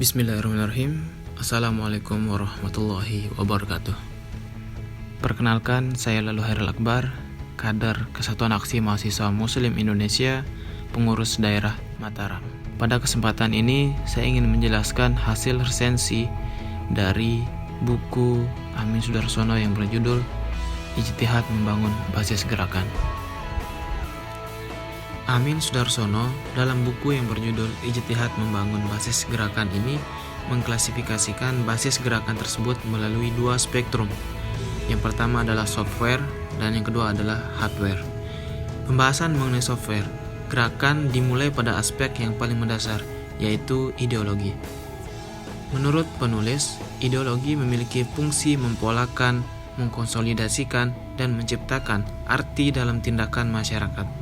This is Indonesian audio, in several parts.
Bismillahirrahmanirrahim. Assalamualaikum warahmatullahi wabarakatuh. Perkenalkan, saya Lalu Hairil Akbar, kader Kesatuan Aksi Mahasiswa Muslim Indonesia, pengurus daerah Mataram. Pada kesempatan ini, saya ingin menjelaskan hasil resensi dari buku Amin Sudarsono yang berjudul Ijtihad Membangun Basis Gerakan. Amin Sudarsono dalam buku yang berjudul Ijtihad Membangun Basis Gerakan ini mengklasifikasikan basis gerakan tersebut melalui dua spektrum. Yang pertama adalah software dan yang kedua adalah hardware. Pembahasan mengenai software, gerakan dimulai pada aspek yang paling mendasar, yaitu ideologi. Menurut penulis, ideologi memiliki fungsi mempolakan, mengkonsolidasikan, dan menciptakan arti dalam tindakan masyarakat.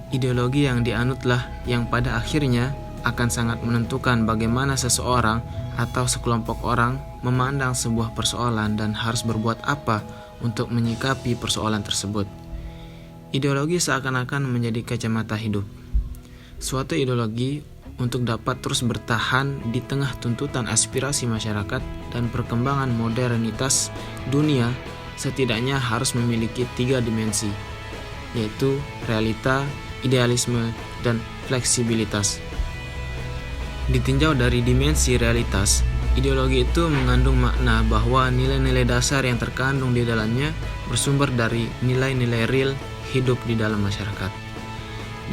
Ideologi yang dianutlah yang pada akhirnya akan sangat menentukan bagaimana seseorang atau sekelompok orang memandang sebuah persoalan dan harus berbuat apa untuk menyikapi persoalan tersebut. Ideologi seakan-akan menjadi kacamata hidup. Suatu ideologi untuk dapat terus bertahan di tengah tuntutan aspirasi masyarakat dan perkembangan modernitas dunia setidaknya harus memiliki 3 dimensi, yaitu realita, idealisme, dan fleksibilitas. Ditinjau dari dimensi realitas, ideologi itu mengandung makna bahwa nilai-nilai dasar yang terkandung di dalamnya bersumber dari nilai-nilai real hidup di dalam masyarakat.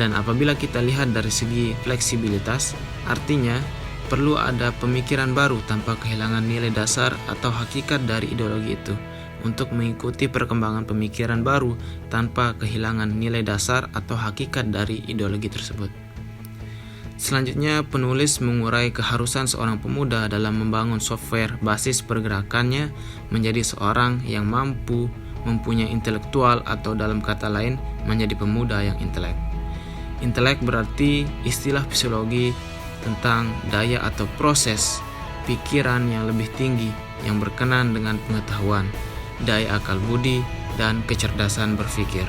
Dan apabila kita lihat dari segi fleksibilitas, artinya perlu ada pemikiran baru tanpa kehilangan nilai dasar atau hakikat dari ideologi itu, untuk mengikuti perkembangan pemikiran baru tanpa kehilangan nilai dasar atau hakikat dari ideologi tersebut. Selanjutnya, penulis mengurai keharusan seorang pemuda dalam membangun software basis pergerakannya menjadi seorang yang mampu, mempunyai intelektual, atau dalam kata lain, menjadi pemuda yang intelek. Intelek berarti istilah fisiologi tentang daya atau proses pikiran yang lebih tinggi yang berkenan dengan pengetahuan, daya akal budi, dan kecerdasan berpikir.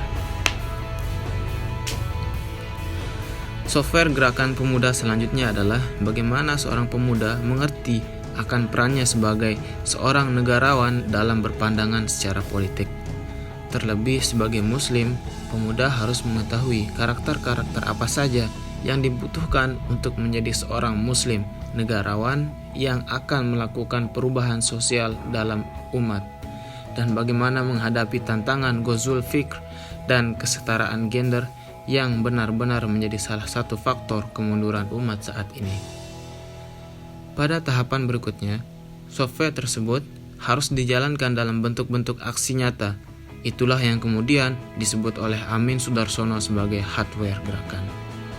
Software gerakan pemuda selanjutnya adalah bagaimana seorang pemuda mengerti akan perannya sebagai seorang negarawan dalam berpandangan secara politik. Terlebih sebagai muslim, pemuda harus mengetahui karakter-karakter apa saja yang dibutuhkan untuk menjadi seorang muslim negarawan yang akan melakukan perubahan sosial dalam umat, dan bagaimana menghadapi tantangan ghazul fikr dan kesetaraan gender yang benar-benar menjadi salah satu faktor kemunduran umat saat ini. Pada tahapan berikutnya, software tersebut harus dijalankan dalam bentuk-bentuk aksi nyata. Itulah yang kemudian disebut oleh Amin Sudarsono sebagai hardware gerakan.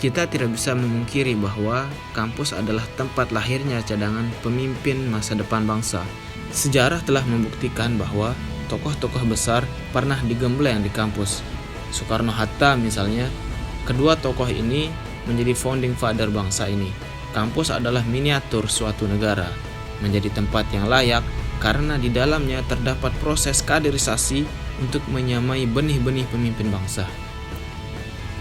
Kita tidak bisa memungkiri bahwa kampus adalah tempat lahirnya cadangan pemimpin masa depan bangsa. Sejarah telah membuktikan bahwa tokoh-tokoh besar pernah digembleng di kampus. Soekarno-Hatta misalnya, kedua tokoh ini menjadi founding father bangsa ini. Kampus adalah miniatur suatu negara, menjadi tempat yang layak karena di dalamnya terdapat proses kaderisasi untuk menyamai benih-benih pemimpin bangsa.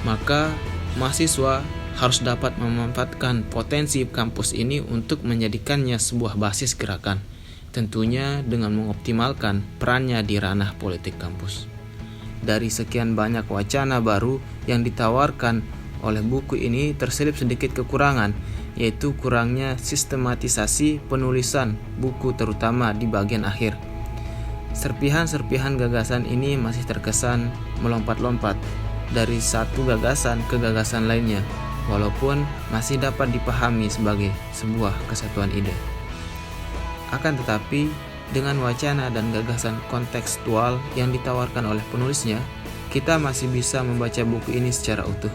Maka, mahasiswa harus dapat memanfaatkan potensi kampus ini untuk menjadikannya sebuah basis gerakan, tentunya dengan mengoptimalkan perannya di ranah politik kampus. Dari sekian banyak wacana baru yang ditawarkan oleh buku ini terselip sedikit kekurangan, yaitu kurangnya sistematisasi penulisan buku terutama di bagian akhir. Serpihan-serpihan gagasan ini masih terkesan melompat-lompat dari satu gagasan ke gagasan lainnya, walaupun masih dapat dipahami sebagai sebuah kesatuan ide. Akan tetapi, dengan wacana dan gagasan kontekstual yang ditawarkan oleh penulisnya, kita masih bisa membaca buku ini secara utuh.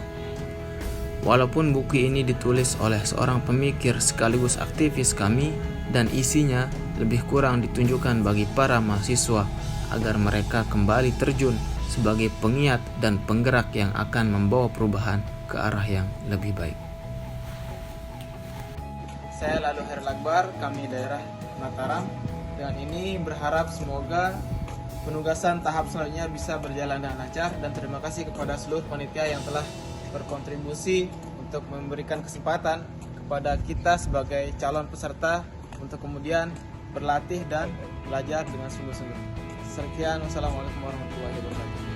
Walaupun buku ini ditulis oleh seorang pemikir sekaligus aktivis kami, dan isinya lebih kurang ditunjukkan bagi para mahasiswa agar mereka kembali terjun sebagai pengiat dan penggerak yang akan membawa perubahan ke arah yang lebih baik. Saya Lalu Hairil Akbar, kami daerah Mataram. Dengan ini berharap semoga penugasan tahap selanjutnya bisa berjalan dengan lancar, dan terima kasih kepada seluruh panitia yang telah berkontribusi untuk memberikan kesempatan kepada kita sebagai calon peserta untuk kemudian berlatih dan belajar dengan sungguh-sungguh. Sekian, wassalamualaikum warahmatullahi wabarakatuh.